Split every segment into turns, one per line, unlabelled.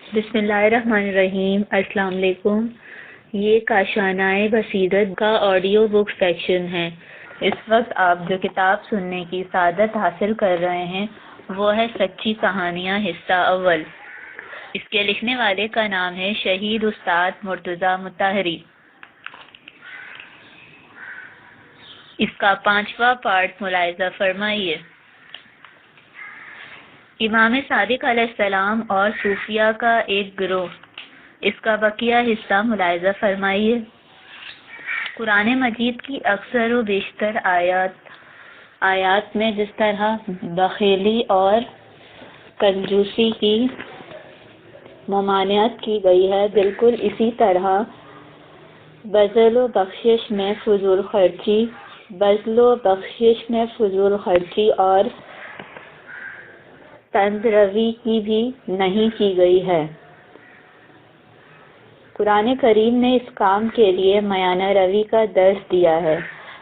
بسم اللہ الرحمن الرحیم۔ السلام علیکم۔ یہ کاشانۂ بصیرت کا آڈیو بک سیکشن ہے۔ اس وقت آپ جو کتاب سننے کی سعادت حاصل کر رہے ہیں وہ ہے سچی کہانیاں حصہ اول۔ اس کے لکھنے والے کا نام ہے شہید استاد مرتضیٰ مطہری۔ اس کا 5واں پارٹ ملاحظہ فرمائیے۔ امام صادق علیہ السلام اور صوفیہ کا ایک گروہ، اس کا بقیہ حصہ ملاحظہ فرمائیے۔ قرآن مجید کی اکثر و بیشتر آیات میں جس طرح بخیلی اور کنجوسی کی ممانعت کی گئی ہے، بالکل اسی طرح بذل و بخشش میں فضول خرچی اور طنز روی کی بھی نہیں کی گئی ہے۔ قرآن کریم نے اس کام کے لیے میانہ روی کا درس دیا ہے۔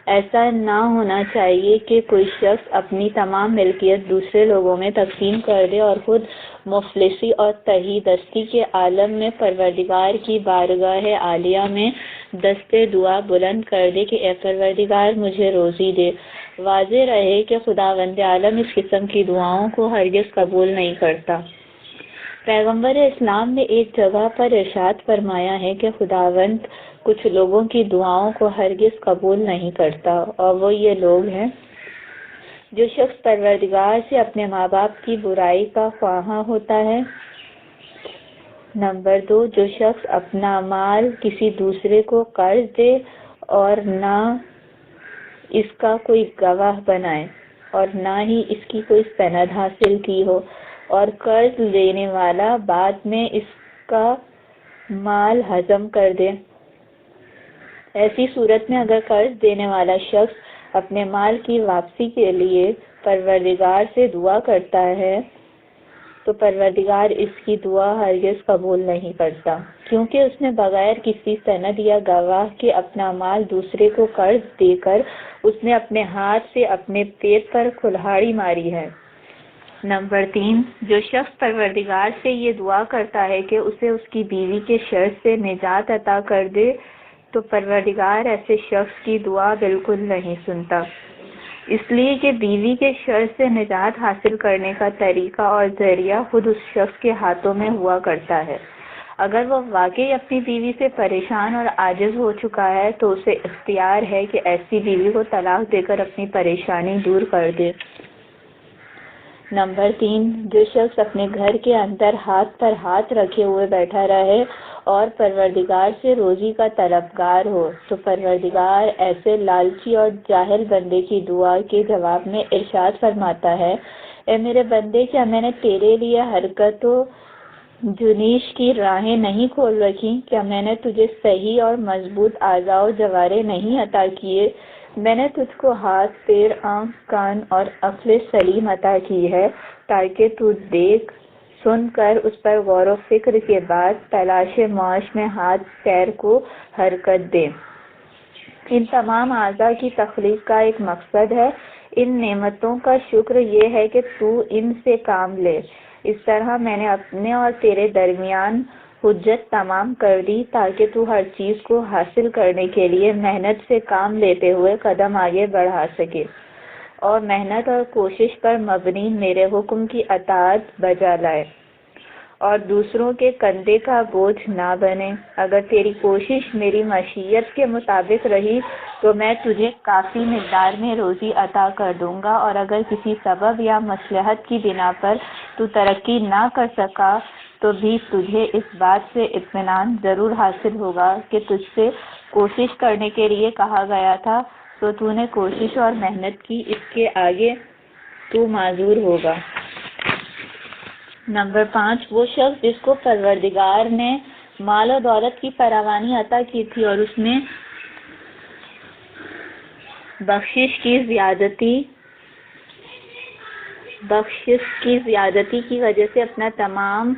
ایسا نہ ہونا چاہیے کہ کوئی شخص اپنی تمام ملکیت دوسرے لوگوں میں تقسیم کر دے اور خود مفلسی اور تہی دستی کے عالم میں پروردگار کی بارگاہ عالیہ میں دست دعا بلند کر دے کہ اے پروردگار مجھے روزی دے۔ واضح رہے کہ خداوند عالم اس قسم کی دعاؤں کو ہرگز قبول نہیں کرتا۔ پیغمبر اسلام نے ایک جگہ پر ارشاد فرمایا ہے کہ خداوند کچھ لوگوں کی دعاؤں کو ہرگز قبول نہیں کرتا، اور وہ یہ لوگ ہیں: جو شخص پروردگار سے اپنے ماں باپ کی برائی کا خواہاں ہوتا ہے۔ نمبر 2، جو شخص اپنا مال کسی دوسرے کو قرض دے اور نہ اس کا کوئی گواہ بنائے اور نہ ہی اس کی کوئی سند حاصل کی ہو، اور قرض لینے والا بعد میں اس کا مال ہضم کر دے۔ ایسی صورت میں اگر قرض دینے والا شخص اپنے مال کی واپسی کے لیے پروردگار سے دعا کرتا ہے تو پروردگار اس کی دعا ہرگز قبول نہیں کرتا، کیونکہ اس نے بغیر کسی سند یا گواہ کے اپنا مال دوسرے کو قرض دے کر اس نے اپنے ہاتھ سے اپنے پیٹ پر کلہاڑی ماری ہے۔ نمبر 3، جو شخص پروردگار سے یہ دعا کرتا ہے کہ اسے اس کی بیوی کے شر سے نجات عطا کر دے تو پروردگار ایسے شخص کی دعا بالکل نہیں سنتا، اس لیے کہ بیوی کے شر سے نجات حاصل کرنے کا طریقہ اور ذریعہ خود اس شخص کے ہاتھوں میں ہوا کرتا ہے۔ اگر وہ واقعی اپنی بیوی سے پریشان اور عاجز ہو چکا ہے تو اسے اختیار ہے کہ ایسی بیوی کو طلاق دے کر اپنی پریشانی دور کر دے۔ نمبر 3، جو شخص اپنے گھر کے اندر ہاتھ پر ہاتھ رکھے ہوئے بیٹھا رہے اور پروردگار سے روزی کا طلبگار ہو تو پروردگار ایسے لالچی اور جاہل بندے کی دعا کے جواب میں ارشاد فرماتا ہے: اے میرے بندے، کیا میں نے تیرے لیے حرکت و جنیش کی راہیں نہیں کھول رکھی؟ کیا میں نے تجھے صحیح اور مضبوط اعضاء و جوارے نہیں عطا کیے؟ میں نے تجھ کو ہاتھ، پیر، آنکھ، کان اور عقل سلیم عطا کی ہے تاکہ تو دیکھ سن کر اس پر غور و فکر کے بعد تلاش معاش میں ہاتھ پیر کو حرکت دے۔ ان تمام اعضاء کی تخلیق کا ایک مقصد ہے۔ ان نعمتوں کا شکر یہ ہے کہ تو ان سے کام لے۔ اس طرح میں نے اپنے اور تیرے درمیان حجت تمام کر دی تاکہ تو ہر چیز کو حاصل کرنے کے لیے محنت سے کام لیتے ہوئے قدم آگے بڑھا سکے اور محنت اور کوشش پر مبنی میرے حکم کی اطاعت بجا لائے اور دوسروں کے کندھے کا بوجھ نہ بنے۔ اگر تیری کوشش میری مشیت کے مطابق رہی تو میں تجھے کافی مقدار میں روزی عطا کر دوں گا، اور اگر کسی سبب یا مصلحت کی بنا پر تو ترقی نہ کر سکا تو بھی تجھے اس بات سے اطمینان ضرور حاصل ہوگا کہ تجھ سے کوشش کرنے کے لیے کہا گیا تھا، تو تو نے کوشش اور محنت کی، اس کے آگے تو معذور ہوگا۔ نمبر 5، وہ شخص جس کو پروردگار نے مال و دولت کی فراوانی عطا کی تھی اور اس میں بخشش کی زیادتی کی وجہ سے اپنا تمام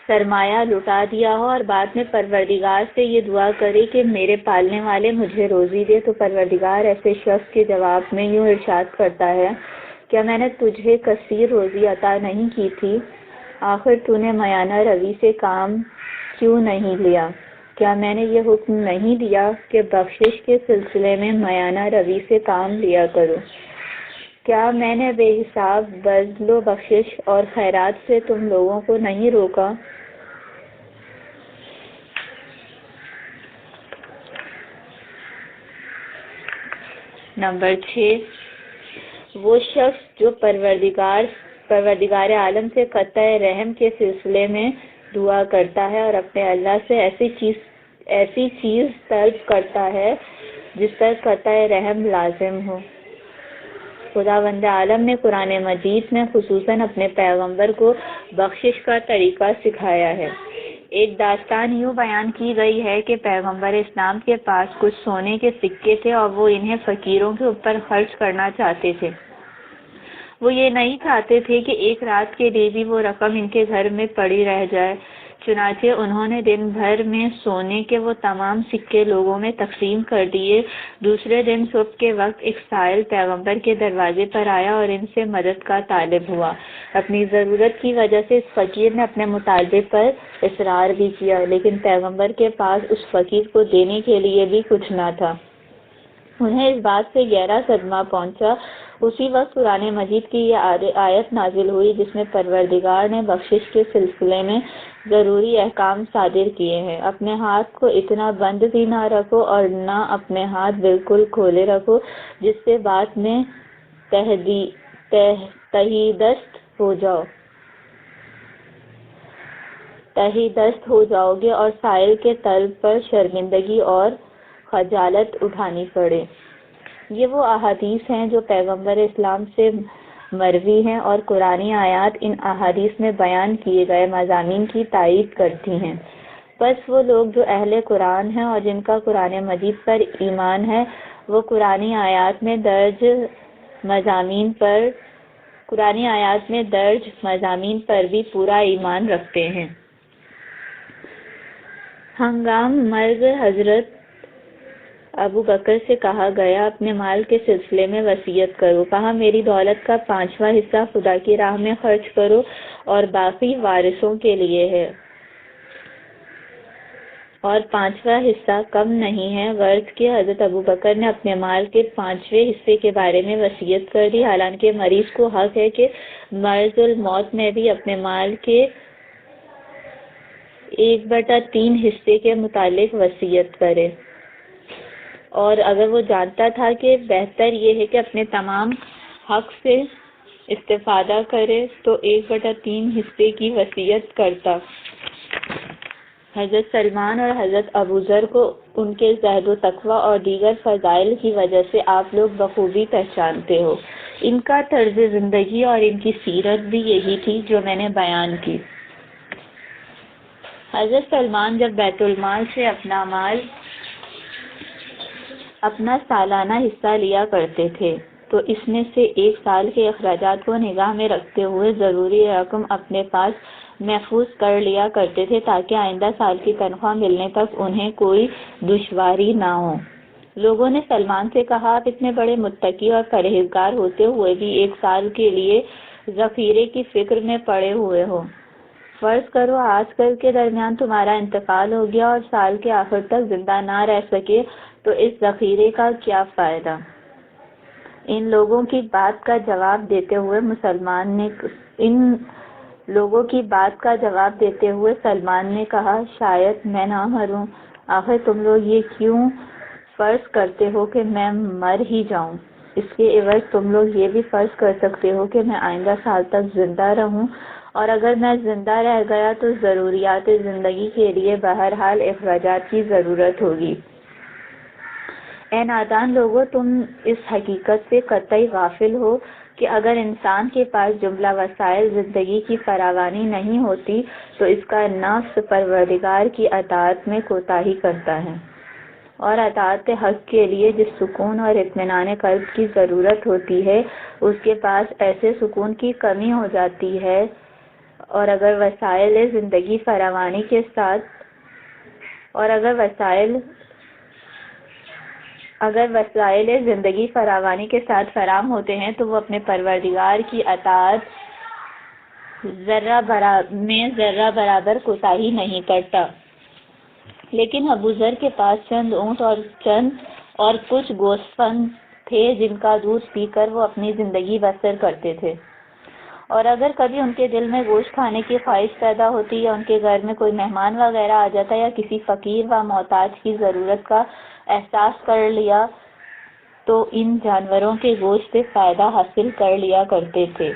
سرمایہ لٹا دیا ہو اور بعد میں پروردگار سے یہ دعا کرے کہ میرے پالنے والے مجھے روزی دے، تو پروردگار ایسے شخص کے جواب میں یوں ارشاد کرتا ہے: کیا میں نے تجھے کثیر روزی عطا نہیں کی تھی؟ آخر تو نے میانہ روی سے کام کیوں نہیں لیا؟ کیا میں نے یہ حکم نہیں دیا کہ بخشش کے سلسلے میں میانہ روی سے کام لیا کرو؟ کیا میں نے بے حساب بذل و بخشش اور خیرات سے تم لوگوں کو نہیں روکا؟ نمبر 6، وہ شخص جو پروردگار عالم سے قطع رحم کے سلسلے میں دعا کرتا ہے اور اپنے اللہ سے ایسی چیز طلب کرتا ہے جس پر قطع رحم لازم ہو۔ خداوند عالم نے قرآن مجید میں خصوصاً اپنے پیغمبر کو بخشش کا طریقہ سکھایا ہے۔ ایک داستان یوں بیان کی گئی ہے کہ پیغمبر اسلام کے پاس کچھ سونے کے سکے تھے اور وہ انہیں فقیروں کے اوپر خرچ کرنا چاہتے تھے۔ وہ یہ نہیں چاہتے تھے کہ ایک رات کے لیے بھی وہ رقم ان کے گھر میں پڑی رہ جائے، چنانچہ انہوں نے دن بھر میں سونے کے وہ تمام سکے لوگوں میں تقسیم کر دیے۔ دوسرے دن صبح کے وقت ایک سائل پیغمبر کے دروازے پر آیا اور ان سے مدد کا طالب ہوا۔ اپنی ضرورت کی وجہ سے اس فقیر نے اپنے مطالبے پر اصرار بھی کیا، لیکن پیغمبر کے پاس اس فقیر کو دینے کے لیے بھی کچھ نہ تھا۔ انہیں اس بات سے گہرا صدمہ پہنچا۔ اسی وقت قرآن مجید کی یہ آیت نازل ہوئی جس میں پروردگار نے بخشش کے سلسلے میں ضروری احکام صادر کیے ہیں۔ اپنے ہاتھ کو اتنا بند بھی نہ رکھو اور نہ اپنے ہاتھ بالکل کھولے رکھو جس سے بعد میں تہی دست ہو جاؤ گے اور سائل کے طلب پر شرمندگی اور خجالت اٹھانی پڑے۔ یہ وہ احادیث ہیں جو پیغمبر اسلام سے مروی ہیں اور قرآنی آیات ان احادیث میں بیان کیے گئے مضامین کی تائید کرتی ہیں۔ بس وہ لوگ جو اہل قرآن ہیں اور جن کا قرآن مجید پر ایمان ہے، وہ قرآنی آیات میں درج مضامین پر بھی پورا ایمان رکھتے ہیں۔ ہنگام مرگ حضرت ابو بکر سے کہا گیا اپنے مال کے سلسلے میں وصیت کرو۔ کہا میری دولت کا 5واں حصہ خدا کی راہ میں خرچ کرو اور باقی وارثوں کے لیے ہے، اور 5واں حصہ کم نہیں ہے۔ غرض کہ حضرت ابو بکر نے اپنے مال کے 5ویں حصے کے بارے میں وصیت کر دی، حالانکہ مریض کو حق ہے کہ مرض الموت میں بھی اپنے مال کے 1/3 حصے کے متعلق وصیت کرے، اور اگر وہ جانتا تھا کہ بہتر یہ ہے کہ اپنے تمام حق سے استفادہ کرے تو 1/3 حصے کی وصیت کرتا۔ حضرت سلمان اور حضرت ابوذر کو ان کے زہد و تقوی اور دیگر فضائل کی وجہ سے آپ لوگ بخوبی پہچانتے ہو۔ ان کا طرز زندگی اور ان کی سیرت بھی یہی تھی جو میں نے بیان کی۔ حضرت سلمان جب بیت المال سے اپنا سالانہ حصہ لیا کرتے تھے تو اس میں سے 1 سال کے اخراجات کو نگاہ میں رکھتے ہوئے ضروری رقم اپنے پاس محفوظ کر لیا کرتے تھے تاکہ آئندہ سال کی تنخواہ ملنے تک انہیں کوئی دشواری نہ ہو۔ لوگوں نے سلمان سے کہا آپ اتنے بڑے متقی اور پرہیزگار ہوتے ہوئے بھی 1 سال کے لیے ذخیرے کی فکر میں پڑے ہوئے ہو۔ فرض کرو آج کل کے درمیان تمہارا انتقال ہو گیا اور سال کے آخر تک زندہ نہ رہ سکے تو اس ذخیرے کا کیا فائدہ؟ ان لوگوں کی بات کا جواب دیتے ہوئے سلمان نے کہا شاید میں نہ مروں۔ آخر تم لوگ یہ کیوں فرض کرتے ہو کہ میں مر ہی جاؤں؟ اس کے عوض تم لوگ یہ بھی فرض کر سکتے ہو کہ میں آئندہ سال تک زندہ رہوں، اور اگر میں زندہ رہ گیا تو ضروریات زندگی کے لیے بہرحال اخراجات کی ضرورت ہوگی۔ اے نادان لوگو، تم اس حقیقت سے قطعی غافل ہو کہ اگر انسان کے پاس جملہ وسائل زندگی کی فراوانی نہیں ہوتی تو اس کا نفس پروردگار کی اطاعت میں کوتاہی کرتا ہے، اور اطاعت حق کے لیے جس سکون اور اطمینان قلب کی ضرورت ہوتی ہے اس کے پاس ایسے سکون کی کمی ہو جاتی ہے، اور اگر وسائل زندگی فراوانی کے ساتھ فراہم ہوتے ہیں تو وہ اپنے پروردگار کی اطاعت ذرہ برابر کوتاہی نہیں کرتا۔ لیکن ابو ذر کے پاس چند اونٹ اور کچھ گوسفند تھے جن کا دودھ پی کر وہ اپنی زندگی بسر کرتے تھے، اور اگر کبھی ان کے دل میں گوشت کھانے کی خواہش پیدا ہوتی یا ان کے گھر میں کوئی مہمان وغیرہ آ جاتا یا کسی فقیر و محتاج کی ضرورت کا احساس کر لیا تو ان جانوروں کے گوشت سے فائدہ حاصل کر لیا کرتے تھے۔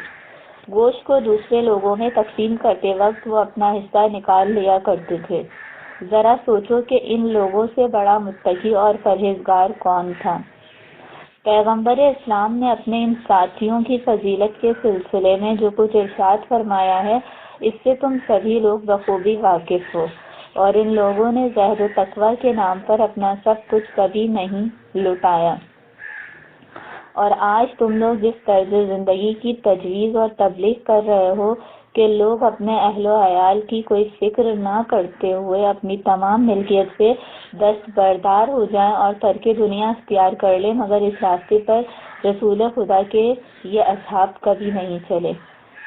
گوشت کو دوسرے لوگوں میں تقسیم کرتے وقت وہ اپنا حصہ نکال لیا کرتے تھے۔ ذرا سوچو کہ ان لوگوں سے بڑا متقی اور پرہیزگار کون تھا؟ پیغمبر اسلام نے اپنے ان ساتھیوں کی فضیلت کے سلسلے میں جو کچھ ارشاد فرمایا ہے اس سے تم سبھی لوگ بخوبی واقف ہو، اور ان لوگوں نے زہد و تقویٰ کے نام پر اپنا سب کچھ کبھی نہیں لٹایا، اور آج تم لوگ جس طرز زندگی کی تجویز اور تبلیغ کر رہے ہو کہ لوگ اپنے اہل و عیال کی کوئی فکر نہ کرتے ہوئے اپنی تمام ملکیت سے دستبردار ہو جائیں اور ترک دنیا اختیار کر لیں، مگر اس راستے پر رسول خدا کے یہ اصحاب کبھی نہیں چلے۔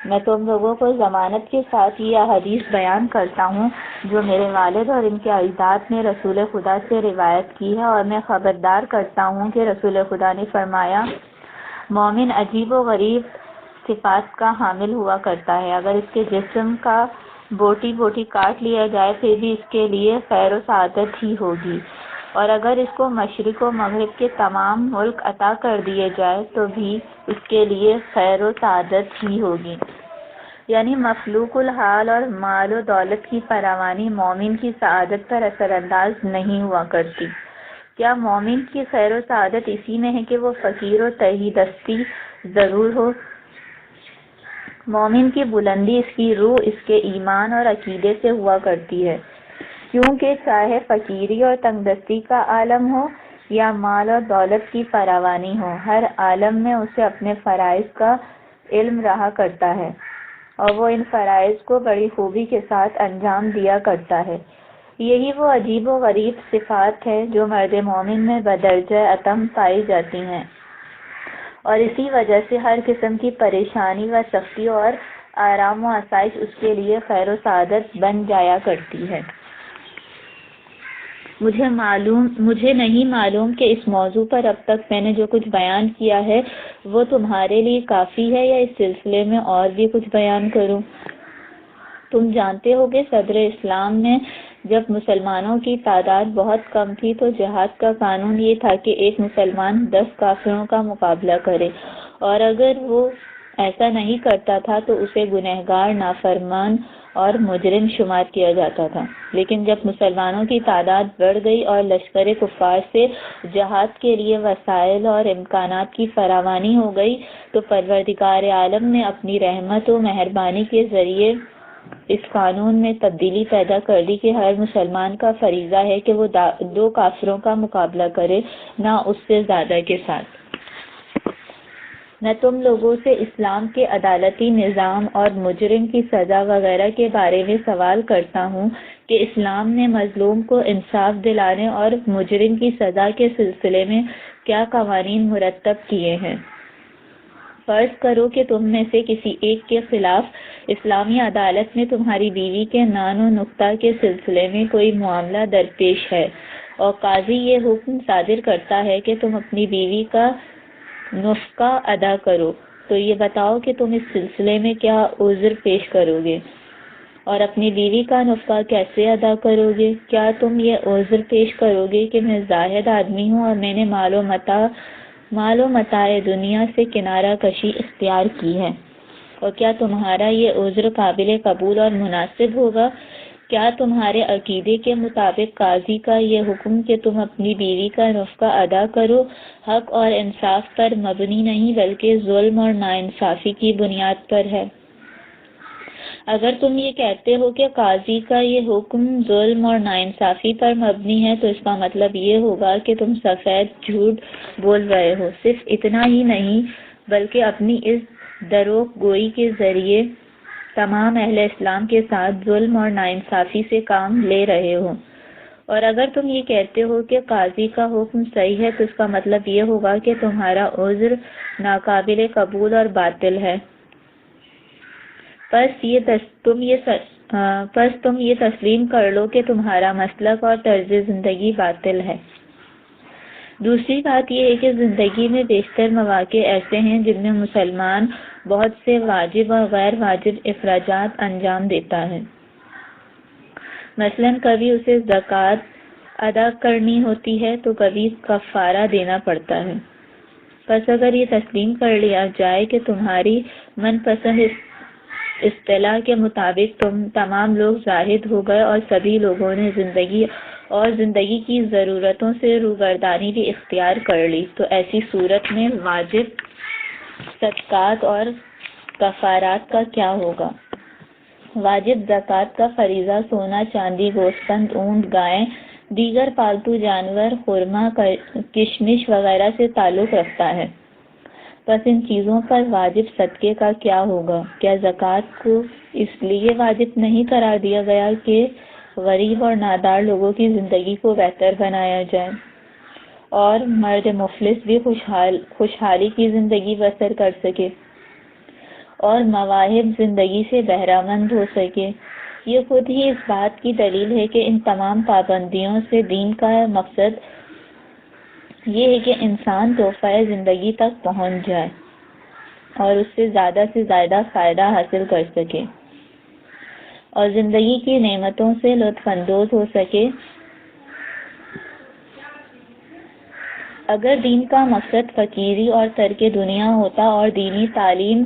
میں تم لوگوں کو ضمانت کے ساتھ یہ حدیث بیان کرتا ہوں جو میرے والد اور ان کے اجداد نے رسول خدا سے روایت کی ہے، اور میں خبردار کرتا ہوں کہ رسول خدا نے فرمایا، مومن عجیب و غریب صفات کا حامل ہوا کرتا ہے، اگر اس کے جسم کا بوٹی بوٹی کاٹ لیا جائے پھر بھی اس کے لیے خیر و سعادت ہی ہوگی، اور اگر اس کو مشرق و مغرب کے تمام ملک عطا کر دیے جائے تو بھی اس کے لیے خیر و سعادت ہی ہوگی۔ یعنی مخلوق الحال اور مال و دولت کی فراوانی مومن کی سعادت پر اثر انداز نہیں ہوا کرتی۔ کیا مومن کی خیر و سعادت اسی میں ہے کہ وہ فقیر و تہی دستی ضرور ہو؟ مومن کی بلندی اس کی روح، اس کے ایمان اور عقیدے سے ہوا کرتی ہے، کیونکہ چاہے فقیری اور تنگ دستی کا عالم ہو یا مال اور دولت کی فراوانی ہو، ہر عالم میں اسے اپنے فرائض کا علم رہا کرتا ہے، اور وہ ان فرائض کو بڑی خوبی کے ساتھ انجام دیا کرتا ہے۔ یہی وہ عجیب و غریب صفات ہے جو مرد مومن میں بدرجہ اتم پائی جاتی ہیں، اور اسی وجہ سے ہر قسم کی پریشانی و سختی اور آرام و آسائش اس کے لیے خیر و سعادت بن جایا کرتی ہے۔ مجھے نہیں معلوم کہ اس موضوع پر اب تک میں نے جو کچھ بیان کیا ہے وہ تمہارے لیے کافی ہے یا اس سلسلے میں اور بھی کچھ بیان کروں؟ تم جانتے ہو کہ صدر اسلام میں جب مسلمانوں کی تعداد بہت کم تھی تو جہاد کا قانون یہ تھا کہ ایک مسلمان 10 کافروں کا مقابلہ کرے، اور اگر وہ ایسا نہیں کرتا تھا تو اسے گنہگار، نافرمان اور مجرم شمار کیا جاتا تھا۔ لیکن جب مسلمانوں کی تعداد بڑھ گئی اور لشکر کفار سے جہاد کے لیے وسائل اور امکانات کی فراوانی ہو گئی تو پروردگار عالم نے اپنی رحمت و مہربانی کے ذریعے اس قانون میں تبدیلی پیدا کر دی کہ ہر مسلمان کا فریضہ ہے کہ وہ 2 کافروں کا مقابلہ کرے، نہ اس سے زیادہ کے ساتھ۔ میں تم لوگوں سے اسلام کے عدالتی نظام اور مجرم کی سزا وغیرہ کے بارے میں سوال کرتا ہوں کہ اسلام نے مظلوم کو انصاف دلانے اور مجرم کی سزا کے سلسلے میں کیا قوانین مرتب کیے ہیں۔ فرض کرو کہ تم میں سے کسی ایک کے خلاف اسلامی عدالت میں تمہاری بیوی کے نان و نقطہ کے سلسلے میں کوئی معاملہ درپیش ہے، اور قاضی یہ حکم صادر کرتا ہے کہ تم اپنی بیوی کا نفقہ ادا کرو، تو یہ بتاؤ کہ تم اس سلسلے میں کیا عذر پیش کرو گے، اور اپنی بیوی کا نفقہ کیسے ادا کرو گے؟ کیا تم یہ عذر پیش کرو گے کہ میں زاہد آدمی ہوں اور میں نے مال و متاع دنیا سے کنارہ کشی اختیار کی ہے؟ اور کیا تمہارا یہ عذر قابل قبول اور مناسب ہوگا؟ کیا تمہارے عقیدے کے مطابق قاضی کا یہ حکم کہ تم اپنی بیوی کا نفقہ ادا کرو حق اور انصاف پر مبنی نہیں بلکہ ظلم اور ناانصافی کی بنیاد پر ہے؟ اگر تم یہ کہتے ہو کہ قاضی کا یہ حکم ظلم اور ناانصافی پر مبنی ہے تو اس کا مطلب یہ ہوگا کہ تم سفید جھوٹ بول رہے ہو۔ صرف اتنا ہی نہیں بلکہ اپنی اس دروغ گوئی کے ذریعے تمام اہل اسلام کے ساتھ ظلم اور ناانصافی سے کام لے رہے ہو۔ اور اگر تم یہ کہتے ہو کہ قاضی کا حکم صحیح ہے تو اس کا مطلب یہ ہوگا کہ تمہارا عذر ناقابل قبول اور باطل ہے۔ پس تم یہ تسلیم کر لو کہ تمہارا مسلک اور طرز زندگی باطل ہے۔ دوسری بات یہ ہے کہ زندگی میں بیشتر مواقع ایسے ہیں جن میں مسلمان بہت سے واجب اور غیر واجب اخراجات انجام دیتا ہے۔ مثلاً کبھی اسے زکوٰۃ ادا کرنی ہوتی ہے تو کبھی کفارہ دینا پڑتا ہے۔ پس اگر یہ تسلیم کر لیا جائے کہ تمہاری من پسند اصطلاح کے مطابق تمام لوگ زاہد ہو گئے اور سبھی لوگوں نے زندگی کی ضرورتوں سے روگردانی بھی اختیار کر لی، تو ایسی صورت میں واجب صدقات اور کفارات کا کیا ہوگا؟ واجب زکوٰۃ کا فریضہ سونا، چاندی، گوسفند، اونٹ، گائیں، دیگر پالتو جانور، خرما، کشمش وغیرہ سے تعلق رکھتا ہے۔ بس ان چیزوں پر واجب صدقے کا کیا ہوگا؟ کیا زکوٰۃ کو اس لیے واجب نہیں قرار دیا گیا کہ غریب اور نادار لوگوں کی زندگی کو بہتر بنایا جائے اور مرد مفلس بھی خوشحالی کی زندگی بسر کر سکے اور مواہب زندگی سے بہرہ مند ہو سکے؟ یہ خود ہی اس بات کی دلیل ہے کہ ان تمام پابندیوں سے دین کا مقصد یہ ہے کہ انسان تحفہ زندگی تک پہنچ جائے اور اس سے زیادہ فائدہ حاصل کر سکے اور زندگی کی نعمتوں سے لطف اندوز ہو سکے۔ اگر دین کا مقصد فقیری اور ترک دنیا ہوتا اور دینی تعلیم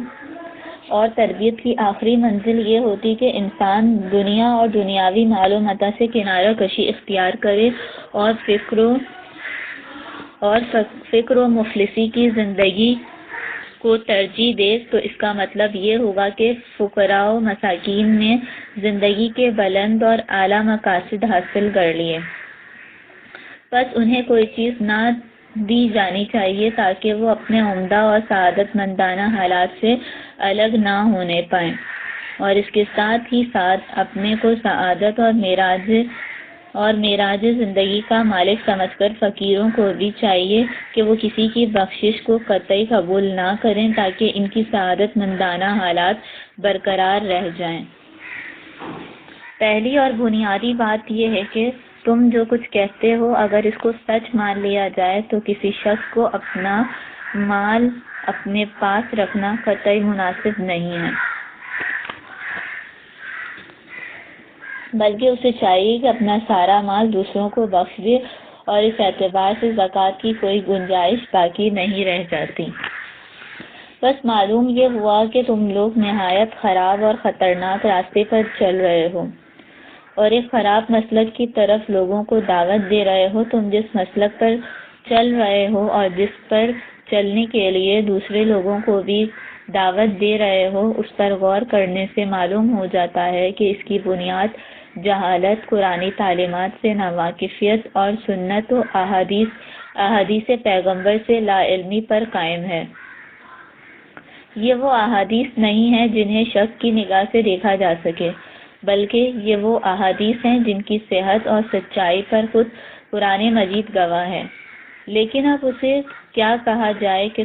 اور تربیت کی آخری منزل یہ ہوتی کہ انسان دنیا اور دنیاوی مال و متاع سے کنارہ کشی اختیار کرے اور فقر و مفلسی کی زندگی کو ترجیح دے، تو اس کا مطلب یہ ہوگا کہ فقراء و مساکین نے زندگی کے بلند اور اعلیٰ مقاصد حاصل کر لیے، بس انہیں کوئی چیز نہ دی جانی چاہیے تاکہ وہ اپنے عمدہ اور سعادت مندانہ حالات سے الگ نہ ہونے پائیں، اور اس کے ساتھ ہی ساتھ اپنے کو سعادت اور معراج زندگی کا مالک سمجھ کر فقیروں کو بھی چاہیے کہ وہ کسی کی بخشش کو قطعی قبول نہ کریں تاکہ ان کی سعادت مندانہ حالات برقرار رہ جائیں۔ پہلی اور بنیادی بات یہ ہے کہ تم جو کچھ کہتے ہو اگر اس کو سچ مان لیا جائے تو کسی شخص کو اپنا مال اپنے پاس رکھنا قطعی مناسب نہیں ہے، بلکہ اسے چاہیے کہ اپنا سارا مال دوسروں کو بخش دے، اور اس اعتبار سے زکوٰۃ کی کوئی گنجائش باقی نہیں رہ جاتی۔ بس معلوم یہ ہوا کہ تم لوگ نہایت خراب اور خطرناک راستے پر چل رہے ہو اور ایک خراب مسلک کی طرف لوگوں کو دعوت دے رہے ہو۔ تم جس مسلک پر چل رہے ہو اور جس پر چلنے کے لیے دوسرے لوگوں کو بھی دعوت دے رہے ہو، اس پر غور کرنے سے معلوم ہو جاتا ہے کہ اس کی بنیاد جہالت، قرآنی تعلیمات سے ناواقفیت اور سنت و احادیث پیغمبر سے لا علمی پر قائم ہے۔ یہ وہ احادیث نہیں ہیں جنہیں شک کی نگاہ سے دیکھا جا سکے، بلکہ یہ وہ احادیث ہیں جن کی صحت اور سچائی پر خود قرآن مجید گواہ ہے۔ لیکن اب اسے کیا کہا جائے کہ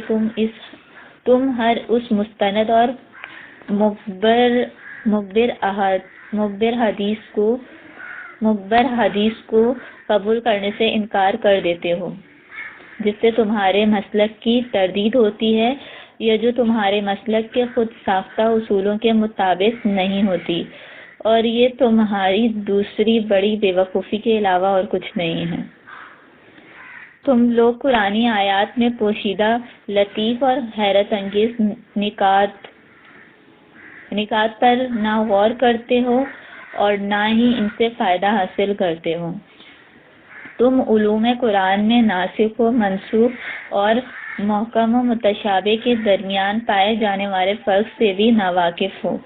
تم ہر اس مستند اور مخبر حدیث کو قبول کرنے سے انکار کر دیتے ہو جس سے تمہارے مسلک کی تردید ہوتی ہے یا جو تمہارے مسلک کے خود ساختہ اصولوں کے مطابق نہیں ہوتی، اور یہ تمہاری دوسری بڑی بے وقوفی کے علاوہ اور کچھ نہیں ہے۔ تم لوگ قرآنی آیات میں پوشیدہ، لطیف اور حیرت انگیز نکات پر نہ غور کرتے ہو اور نہ ہی ان سے فائدہ حاصل کرتے ہو۔ تم علوم قرآن میں ناسخ و منسوخ اور محکم و متشابہ کے درمیان پائے جانے والے فرق سے بھی ناواقف ہو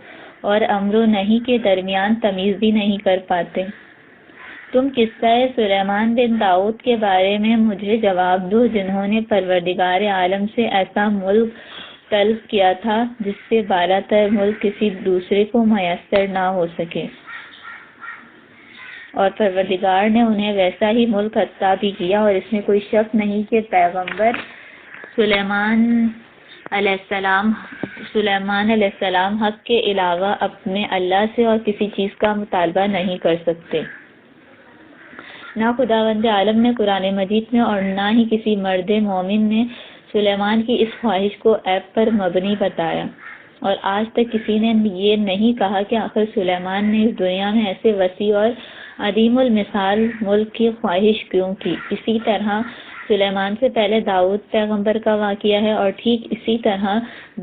اور امر و نہی کے درمیان تمیز بھی نہیں کر پاتے۔ تم قصہ سلیمان بن داؤد کے بارے میں مجھے جواب دو جنہوں نے پروردگار عالم سے ایسا ملک طلب کیا تھا جس سے بالا تر ملک کسی دوسرے کو میسر نہ ہو سکے، اور پروردگار نے انہیں ویسا ہی ملک عطا بھی کیا، اور اس میں کوئی شک نہیں کہ پیغمبر سلیمان علیہ السلام سلیمان علیہ السلام حق کے علاوہ اپنے اللہ سے اور کسی چیز کا مطالبہ نہیں کر سکتے۔ نہ خداوند عالم نے قرآن مجید میں اور نہ ہی کسی مرد مومن نے سلیمان کی اس خواہش کو عیب پر مبنی بتایا، اور آج تک کسی نے یہ نہیں کہا کہ آخر سلیمان نے اس دنیا میں ایسے وسیع اور عظیم المثال ملک کی خواہش کیوں کی۔ اسی طرح سلیمان سے پہلے داؤد پیغمبر کا واقعہ ہے، اور ٹھیک اسی طرح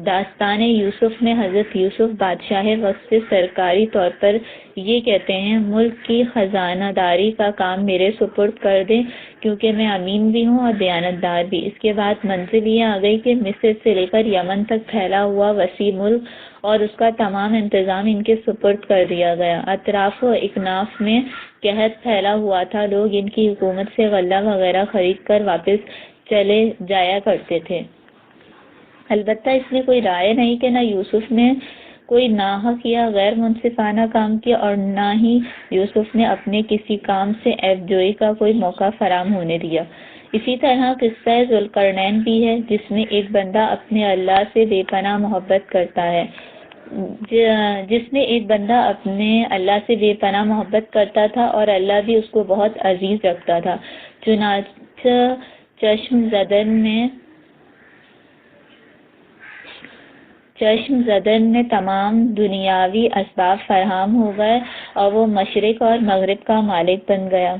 داستان یوسف میں حضرت یوسف بادشاہ وقت سے سرکاری طور پر یہ کہتے ہیں، ملک کی خزانہ داری کا کام میرے سپرد کر دیں کیونکہ میں امین بھی ہوں اور دیانتدار بھی۔ اس کے بعد منزل یہ آ گئی کہ مصر سے لے کر یمن تک پھیلا ہوا وسیع ملک اور اس کا تمام انتظام ان کے سپرد کر دیا گیا۔ اطراف و اکناف میں قحط پھیلا ہوا تھا، لوگ ان کی حکومت سے غلہ وغیرہ خرید کر واپس چلے جایا کرتے تھے۔ البتہ اس میں کوئی رائے نہیں کہ نہ یوسف نے کوئی ناحق یا غیر منصفانہ کام کیا اور نہ ہی یوسف نے اپنے کسی کام سے عیب جوئی کا کوئی موقع فراہم ہونے دیا۔ اسی طرح قصہ ذوالقرنین بھی ہے، جس میں ایک بندہ اپنے اللہ سے بے پناہ محبت کرتا ہے تھا اور اللہ بھی اس کو بہت عزیز رکھتا تھا۔ چنانچہ چشم زدن میں تمام دنیاوی اسباب فراہم ہو گئے اور وہ مشرق اور مغرب کا مالک بن گیا۔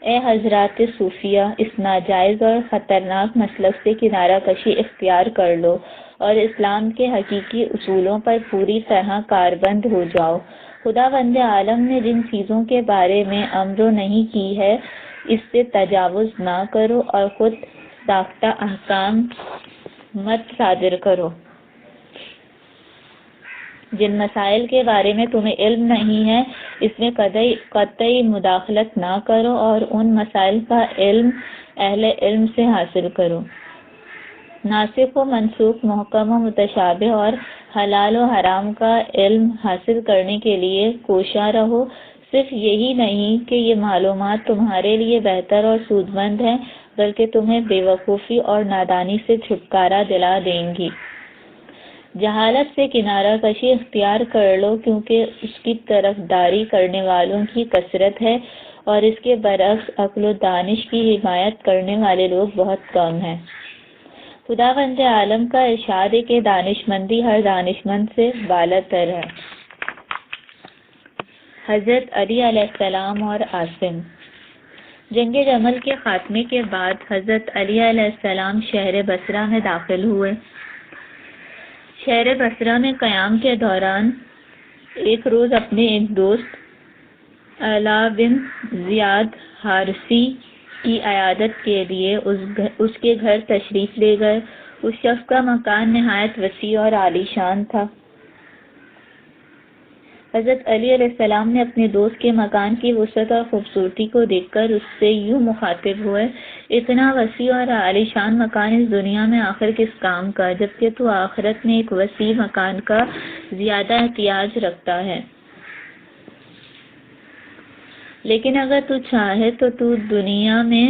اے حضرات صوفیہ، اس ناجائز اور خطرناک مسلک سے کنارہ کشی اختیار کر لو اور اسلام کے حقیقی اصولوں پر پوری طرح کاربند ہو جاؤ۔ خداوند عالم نے جن چیزوں کے بارے میں امر نہیں کی ہے اس سے تجاوز نہ کرو اور خود ساختہ احکام مت صادر کرو۔ جن مسائل کے بارے میں تمہیں علم نہیں ہے اس میں قطعی مداخلت نہ کرو اور ان مسائل کا علم اہل علم سے حاصل کرو۔ ناسخ و منسوخ، محکم و متشابہ اور حلال و حرام کا علم حاصل کرنے کے لیے کوشاں رہو۔ صرف یہی نہیں کہ یہ معلومات تمہارے لیے بہتر اور سودمند ہیں بلکہ تمہیں بے وقوفی اور نادانی سے چھٹکارا دلا دیں گی۔ جہالت سے کنارہ کشی اختیار کر لو کیونکہ اس کی طرفداری کرنے والوں کی کثرت ہے اور اس کے برعکس عقل و دانش کی حمایت کرنے والے لوگ بہت کم ہیں۔ خداوند عالم کا ارشاد ہے کہ دانش مندی ہر دانش مند سے بالاتر ہے۔ حضرت علی علیہ السلام اور عاصم۔ جنگ جمل کے خاتمے کے بعد حضرت علی علیہ السلام شہر بصرہ میں داخل ہوئے۔ شہر بصرہ میں قیام کے دوران ایک روز اپنے ایک دوست علا بن زیاد حارثی کی عیادت کے لیے اس کے گھر تشریف لے گئے۔ اس شخص کا مکان نہایت وسیع اور عالی شان تھا۔ حضرت علی علیہ السلام نے اپنے دوست کے مکان کی وسعت اور خوبصورتی کو دیکھ کر اس سے یوں مخاطب ہوئے، اتنا وسیع اور عالی شان مکان اس دنیا میں آخر کس کام کا، جبکہ تو آخرت میں ایک وسیع مکان کا زیادہ احتیاج رکھتا ہے۔ لیکن اگر تو چاہے تو دنیا میں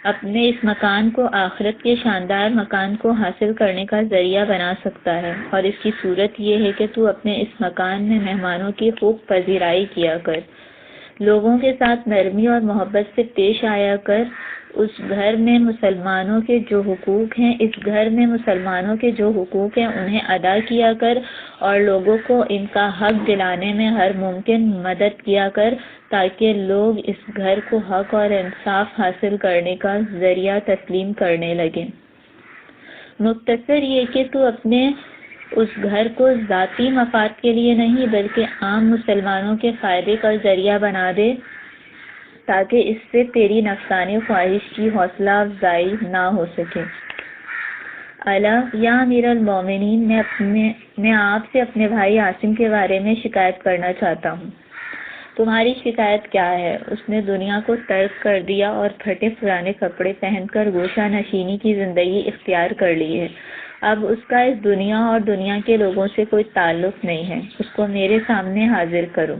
اپنے اس مکان کو آخرت کے شاندار مکان کو حاصل کرنے کا ذریعہ بنا سکتا ہے، اور اس کی صورت یہ ہے کہ تو اپنے اس مکان میں مہمانوں کی خوب پذیرائی کیا کر، لوگوں کے ساتھ نرمی اور محبت سے پیش آیا کر، اس گھر میں مسلمانوں کے جو حقوق ہیں انہیں ادا کیا کر اور لوگوں کو ان کا حق دلانے میں ہر ممکن مدد کیا کر تاکہ لوگ اس گھر کو حق اور انصاف حاصل کرنے کا ذریعہ تسلیم کرنے لگیں۔ مختصر یہ کہ تو اپنے اس گھر کو ذاتی مفاد کے لیے نہیں بلکہ عام مسلمانوں کے فائدے کا ذریعہ بنا دے تاکہ اس سے تیری نفسانی خواہش کی حوصلہ افزائی نہ ہو سکے۔ اعلیٰ یا امیر المومنین، میں آپ سے اپنے بھائی عاصم کے بارے میں شکایت کرنا چاہتا ہوں۔ تمہاری شکایت کیا ہے؟ اس نے دنیا کو ترک کر دیا اور پھٹے پرانے کپڑے پہن کر گوشہ نشینی کی زندگی اختیار کر لی ہے۔ اب اس کا اس دنیا اور دنیا کے لوگوں سے کوئی تعلق نہیں ہے۔ اس کو میرے سامنے حاضر کرو۔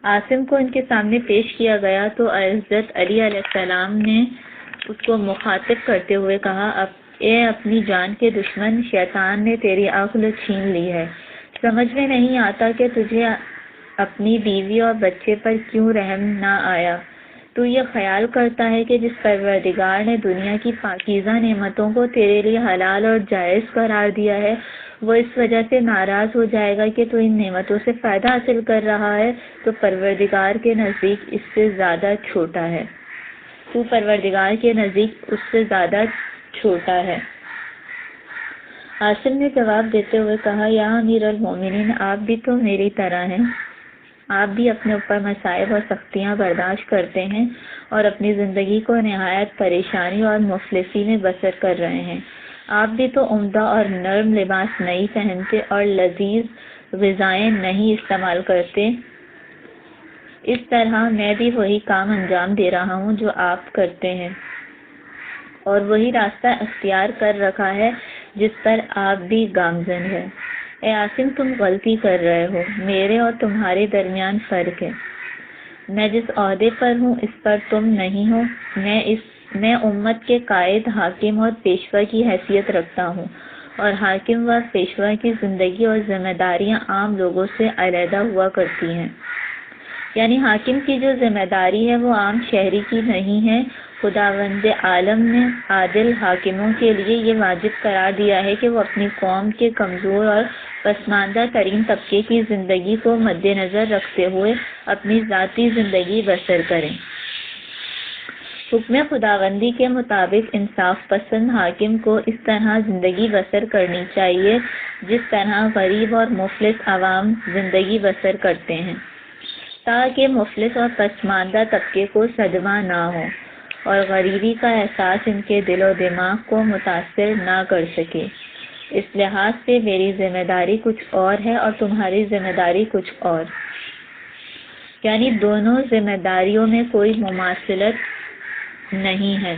عاصم کو ان کے سامنے پیش کیا گیا تو حضرت علی علیہ السلام نے اس کو مخاطب کرتے ہوئے کہا، اب اے اپنی جان کے دشمن، شیطان نے تیری عقل چھین لی ہے۔ سمجھ میں نہیں آتا کہ تجھے اپنی بیوی اور بچے پر کیوں رحم نہ آیا۔ تو یہ خیال کرتا ہے کہ جس پروردگار نے دنیا کی پاکیزہ نعمتوں کو تیرے لیے حلال اور جائز قرار دیا ہے، وہ اس وجہ سے ناراض ہو جائے گا کہ تو ان نعمتوں سے فائدہ حاصل کر رہا ہے، تو پروردگار کے نزدیک اس سے زیادہ چھوٹا ہے۔ تو پروردگار کے نزدیک اس سے زیادہ چھوٹا ہے۔ عاصم نے جواب دیتے ہوئے کہا، یا امیر المومنین، آپ بھی تو میری طرح ہیں۔ آپ بھی اپنے اوپر مصائب اور سختیاں برداشت کرتے ہیں اور اپنی زندگی کو نہایت پریشانی اور مفلسی میں بسر کر رہے ہیں۔ آپ بھی تو عمدہ اور نرم لباس نہیں پہنتے اور لذیذ غذائیں نہیں استعمال کرتے۔ اس طرح میں بھی وہی کام انجام دے رہا ہوں جو آپ کرتے ہیں، اور وہی راستہ اختیار کر رکھا ہے جس پر آپ بھی گامزن ہیں۔ اے عاصم، تم غلطی کر رہے ہو، میرے اور تمہارے درمیان فرق ہے۔ میں جس عہدے پر ہوں اس پر تم نہیں ہو۔ میں امت کے قائد، حاکم اور پیشوا کی حیثیت رکھتا ہوں، اور حاکم و پیشوا کی زندگی اور ذمہ داریاں عام لوگوں سے علیحدہ ہوا کرتی ہیں۔ یعنی حاکم کی جو ذمہ داری ہے وہ عام شہری کی نہیں ہے۔ خداوند عالم نے عادل حاکموں کے لیے یہ واجب قرار دیا ہے کہ وہ اپنی قوم کے کمزور اور پسماندہ ترین طبقے کی زندگی کو مد نظر رکھتے ہوئے اپنی ذاتی زندگی بسر کریں۔ حکم خداوندی کے مطابق انصاف پسند حاکم کو اس طرح زندگی بسر کرنی چاہیے جس طرح غریب اور مفلس عوام زندگی بسر کرتے ہیں، تاکہ مفلس اور پسماندہ طبقے کو صدمہ نہ ہو اور غریبی کا احساس ان کے دل و دماغ کو متاثر نہ کر سکے۔ اس لحاظ سے میری ذمہ داری کچھ اور ہے اور تمہاری ذمہ داری کچھ اور، یعنی دونوں ذمہ داریوں میں کوئی مماثلت نہیں ہے۔